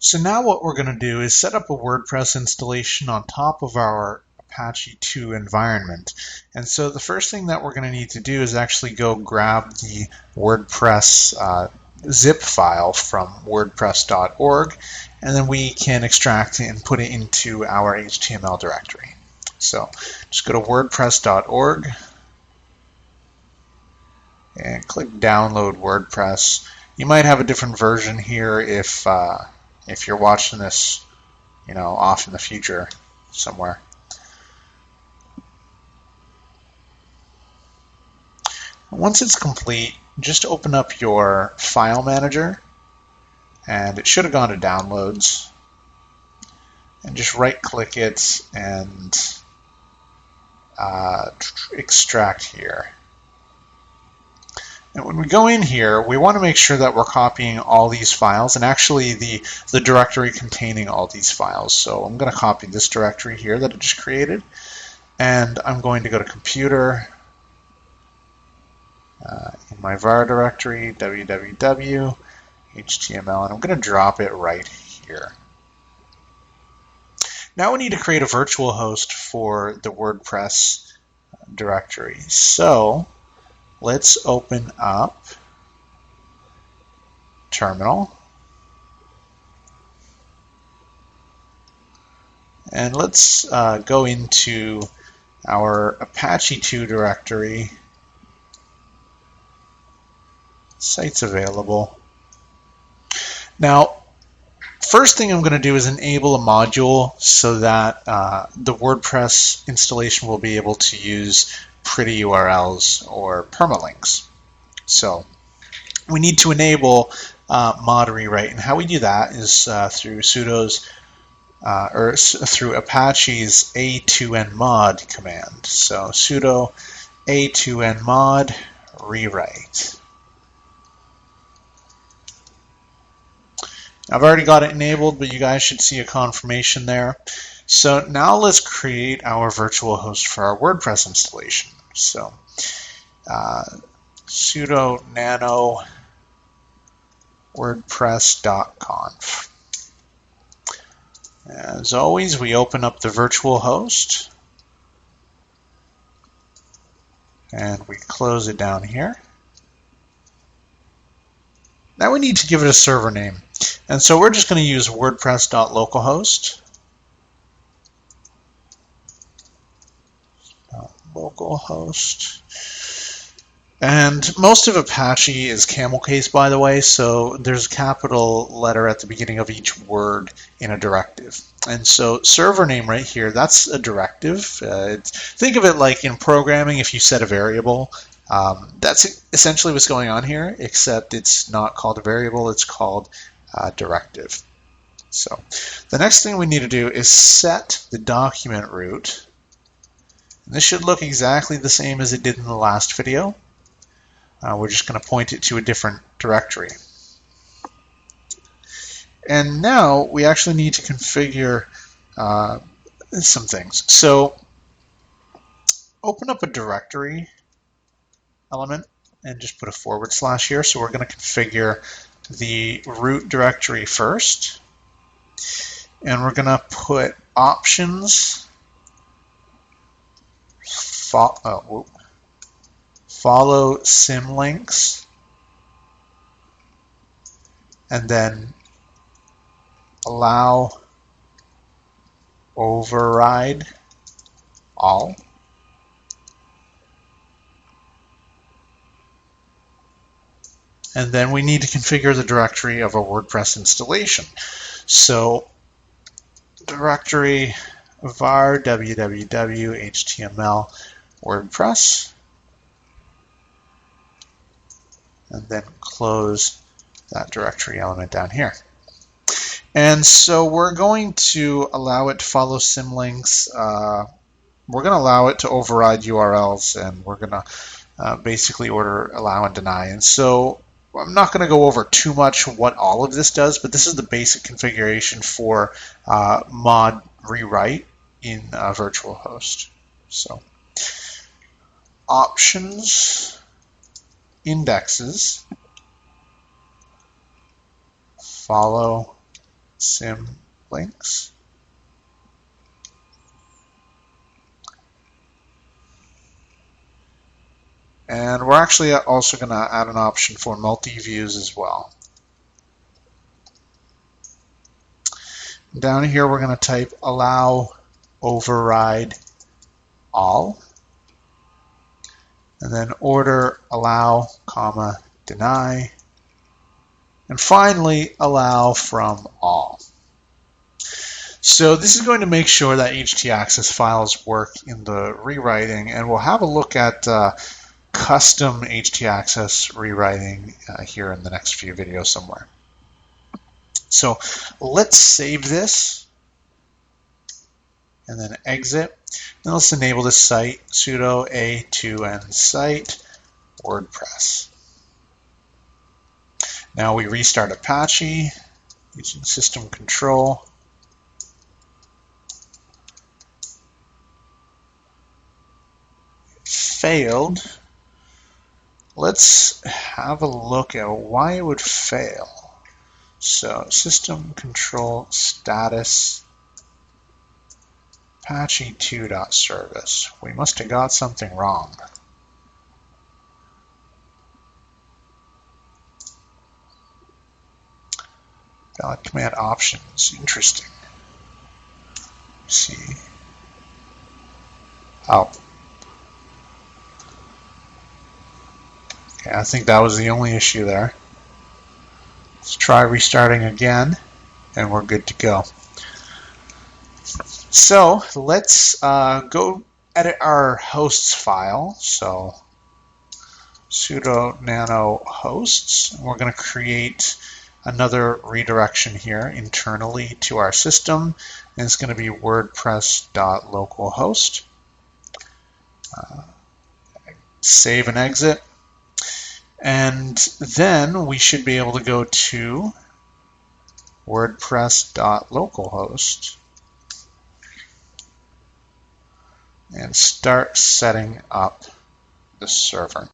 So now what we're going to do is set up a WordPress installation on top of our Apache 2 environment. And so the first thing that we're going to need to do is actually go grab the WordPress zip file from wordpress.org, and then we can extract it and put it into our HTML directory. So just go to wordpress.org and click download WordPress. You might have a different version here if you're watching this, off in the future somewhere. Once it's complete, just open up your file manager, and it should have gone to downloads, and just right-click it and extract here. And when we go in here, we want to make sure that we're copying all these files, and actually the directory containing all these files. So I'm going to copy this directory here that I just created, and I'm going to go to computer, in my var directory, www, HTML, and I'm going to drop it right here. Now we need to create a virtual host for the WordPress directory. So let's open up Terminal, and let's go into our Apache 2 directory, sites available. Now, first thing I'm going to do is enable a module so that the WordPress installation will be able to use pretty URLs or permalinks. So we need to enable mod rewrite, and how we do that is through sudo's or through Apache's a2nmod command. So sudo a2nmod rewrite. I've already got it enabled, but you guys should see a confirmation there. So now let's create our virtual host for our WordPress installation. So sudo nano wordpress.conf. As always, we open up the virtual host and we close it down here. Now we need to give it a server name. And so we're just going to use wordpress.localhost. Localhost. And most of Apache is camel case, by the way, so there's a capital letter at the beginning of each word in a directive. And so server name right here, that's a directive. Think of it like in programming, if you set a variable, that's essentially what's going on here, except it's not called a variable, it's called a directive. So the next thing we need to do is set the document root. And this should look exactly the same as it did in the last video. We're just going to point it to a different directory. And now we actually need to configure some things. So open up a directory element and just put a / here. So we're going to configure the root directory first. And we're going to put options follow symlinks, and then allow override all. And then we need to configure the directory of a WordPress installation. So directory var www html WordPress, and then close that directory element down here. And so we're going to allow it to follow symlinks. We're going to allow it to override URLs, and we're going to basically order allow and deny. And so I'm not going to go over too much what all of this does, but this is the basic configuration for mod rewrite in virtual host. So options, indexes, follow symlinks. And we're actually also going to add an option for multi-views as well. Down here we're going to type allow override all, and then order allow, comma, deny, and finally allow from all. So this is going to make sure that htaccess files work in the rewriting, and we'll have a look at custom htaccess rewriting here in the next few videos somewhere. So let's save this and then exit. Now let's enable this site, sudo a2n site WordPress. Now we restart Apache using system control. It failed. Let's have a look at why it would fail. So system control status Apache 2.service. We must have got something wrong. Valid command options. Interesting. Let's see. Oh. Okay, I think that was the only issue there. Let's try restarting again, and we're good to go. So let's go edit our hosts file. So sudo nano hosts. We're going to create another redirection here internally to our system, and it's going to be wordpress.localhost. Save and exit. And then we should be able to go to wordpress.localhost and start setting up the server.